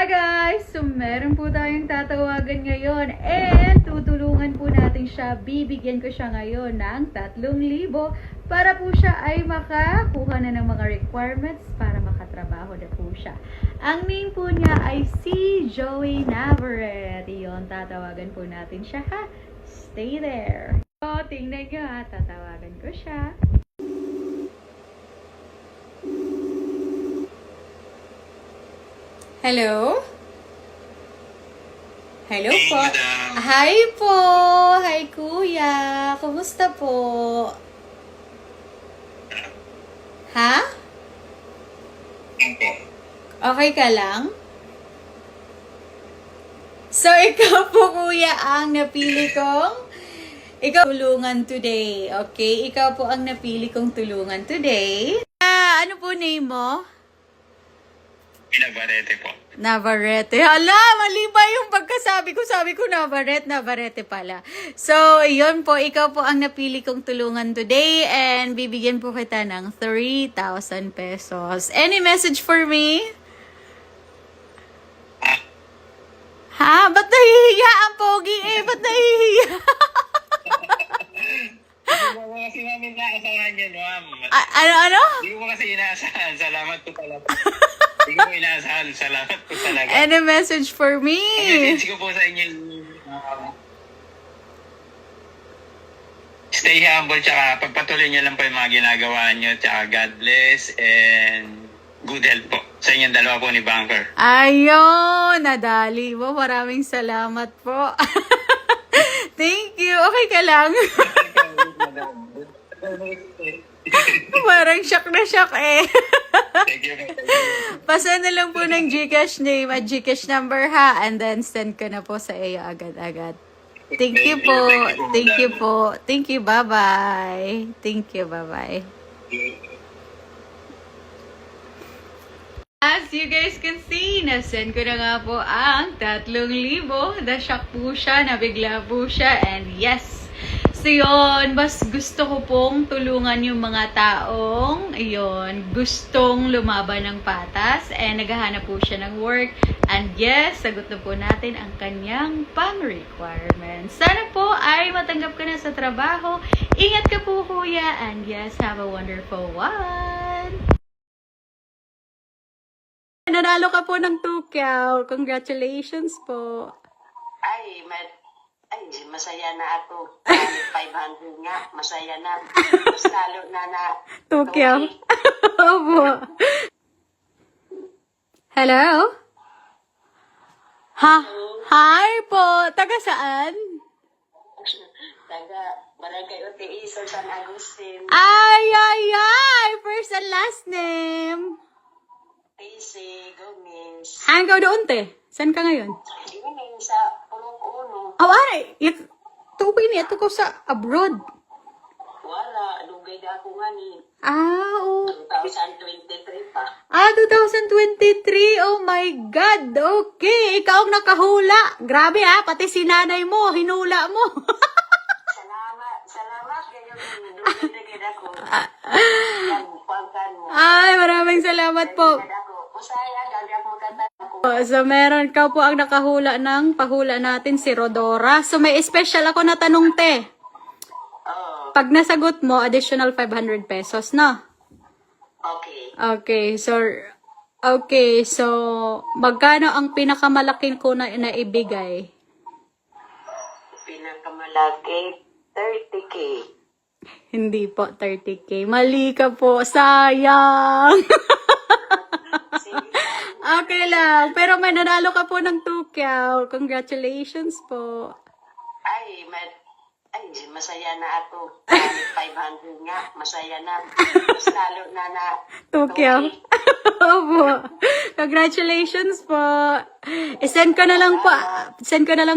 Hi guys! So meron po tayong tatawagan ngayon and tutulungan po natin siya. Bibigyan ko siya ngayon ng 3,000 para po siya ay makakuha na ng mga requirements para makatrabaho na po siya. Ang name po niya ay si Joey Navarrete. Iyon, tatawagan po natin siya ha. Stay there. So, tingnan nyo ha. Tatawagan ko siya. Hello? Hello Hey, po. madam. Hi po. Hi kuya. Kumusta po? Ha? Opo. Okay ka lang? So, ikaw po kuya ang napili kong tulungan today. Okay? Ikaw po ang napili kong tulungan today. Ano po name mo? Navarrete po. Navarrete. Hala, mali ba yung pagkasabi ko? Sabi ko Navarrete pala. So, yun po. Ikaw po ang napili kong tulungan today and bibigyan po kita ng 3,000 pesos. Any message for me? Ha? Ba't nahihiya ang pogi eh? Ba't nahihiya? Hindi ko kasi namin inaasahan yun, ma'am. Ano? Hindi ko kasi inaasahan. Salamat po talaga. Hindi ko inaasahan. Salamat po talaga. Any message for me? Ang message ko po sa inyo, stay humble, tsaka pagpatuloy nyo lang po yung mga ginagawa nyo, tsaka God bless, and good health po sa inyong dalawa po ni Banker. Ayun, nadali mo. Maraming salamat po. Thank you. Okay ka lang? Parang shock na shock eh. Thank you. Pasend na lang po ng GCash name at GCash number ha. And then send ko na po sa iyo agad-agad. Thank you po. Thank you po. Thank you. Bye-bye. Thank you. Bye-bye. As you guys can see, nasend ko na nga po ang 3,000. Na-shock po siya, nabigla po siya, and yes. So yun, mas gusto ko pong tulungan yung mga taong, yun, gustong lumaban ng patas, and naghahanap po siya ng work. And yes, sagot na po natin ang kanyang pang-requirements. Sana po ay matanggap ka na sa trabaho. Ingat ka po kuya, and yes, have a wonderful one! Nanalo ka po ng 2,000. Congratulations po. Ay, masaya na ako. 500 nga, masaya na. Mas lalo na 2,000. Opo. Hello? Ha? Hi po. Taga saan? Taga Barangay Otiiso, San Agustin. Ay! First and last name. TC Gomez. Hanggaw doon, te. Saan ka ngayon? Yun sa Pulong-Uno. Oh, ay! Tubig niya. Ito ko sa abroad. Wala, lugay na ako nga ni. Oo. 2023 pa. 2023. Oh my God. Okay. Ikaw ang nakahula. Grabe pati si nanay mo, hinula mo. Salamat. Ganyan, lugay na ako. Yan, pangkan mo. Ay, maraming salamat po. Usaya, gagawin mo kanta ako. So, meron ka po ang nakahula ng pahula natin, si Rodora. So, may special ako na tanong, te. Oh, Pag nasagot mo, additional 500 pesos, no? okay. Okay, so, magkano ang pinakamalaki ko na ibigay? Pinakamalaki, 30K. Hindi po, 30K. Mali ka po, sayang. Okay lang, pero may nanalo ka po ng 2,000. Congratulations po. Ay, masaya na ako. 500 nga, masaya na. Mas lalo na 2,000. Opo. Congratulations po. Send ko na lang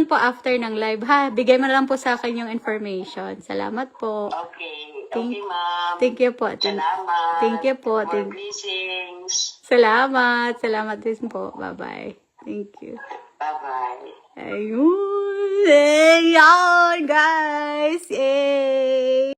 po after ng live ha. Bigay mo na lang po sa akin yung information. Salamat po. Okay, ma'am. Thank you po. Salamat. Thank you po. For blessings. Salamat din po. Bye-bye. Thank you. Bye-bye. Ayun. Ayun, guys. Yay!